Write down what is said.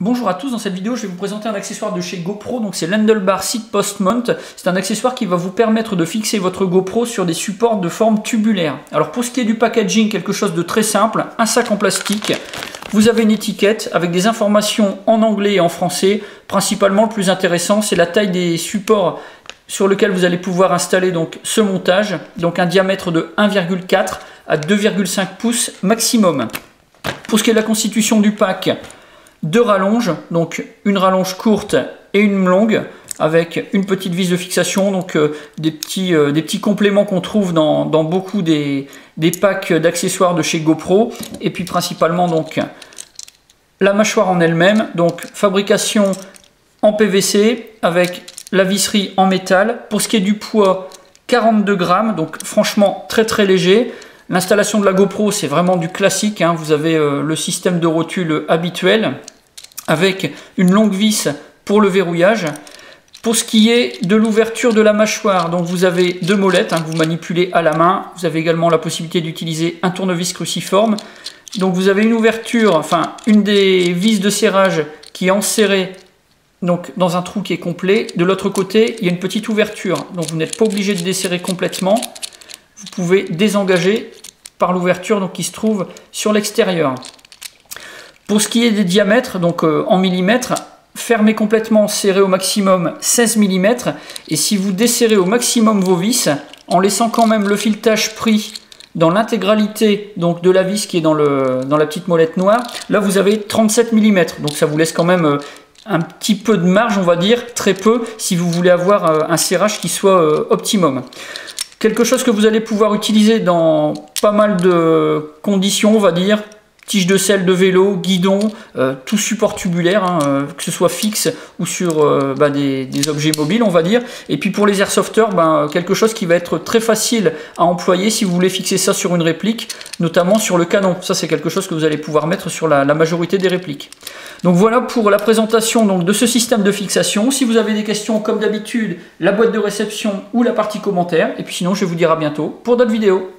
Bonjour à tous, dans cette vidéo je vais vous présenter un accessoire de chez GoPro, donc c'est l'Handlebar Seat Post Mount. C'est un accessoire qui va vous permettre de fixer votre GoPro sur des supports de forme tubulaire. Alors pour ce qui est du packaging, quelque chose de très simple, un sac en plastique, vous avez une étiquette avec des informations en anglais et en français. Principalement le plus intéressant c'est la taille des supports sur lequel vous allez pouvoir installer donc ce montage, donc un diamètre de 1,4 à 2,5 pouces maximum. Pour ce qui est de la constitution du pack, deux rallonges, donc une rallonge courte et une longue, avec une petite vis de fixation, donc des petits compléments qu'on trouve dans beaucoup des packs d'accessoires de chez GoPro, et puis principalement donc la mâchoire en elle-même, donc fabrication en PVC avec la visserie en métal. Pour ce qui est du poids, 42 grammes, donc franchement très léger. L'installation de la GoPro, c'est vraiment du classique, hein. Vous avez le système de rotule habituel avec une longue vis pour le verrouillage. Pour ce qui est de l'ouverture de la mâchoire, donc vous avez deux molettes, hein, que vous manipulez à la main. Vous avez également la possibilité d'utiliser un tournevis cruciforme. Donc vous avez une ouverture, enfin une des vis de serrage qui est enserrée donc dans un trou qui est complet. De l'autre côté, il y a une petite ouverture, donc vous n'êtes pas obligé de desserrer complètement. Vous pouvez désengager par l'ouverture donc qui se trouve sur l'extérieur. Pour ce qui est des diamètres, donc en millimètres, fermez complètement, serrez au maximum 16 mm. Et si vous desserrez au maximum vos vis, en laissant quand même le filetage pris dans l'intégralité donc de la vis qui est dans la petite molette noire, là vous avez 37 mm. Donc ça vous laisse quand même un petit peu de marge, on va dire, très peu, si vous voulez avoir un serrage qui soit optimum. Quelque chose que vous allez pouvoir utiliser dans pas mal de conditions, on va dire. Tige de selle de vélo, guidon, tout support tubulaire, hein, que ce soit fixe ou sur des objets mobiles, on va dire. Et puis pour les airsofters, quelque chose qui va être très facile à employer si vous voulez fixer ça sur une réplique, notamment sur le canon. Ça, c'est quelque chose que vous allez pouvoir mettre sur la majorité des répliques. Donc voilà pour la présentation donc, de ce système de fixation. Si vous avez des questions, comme d'habitude, la boîte de réception ou la partie commentaires. Et puis sinon, je vais vous dire à bientôt pour d'autres vidéos.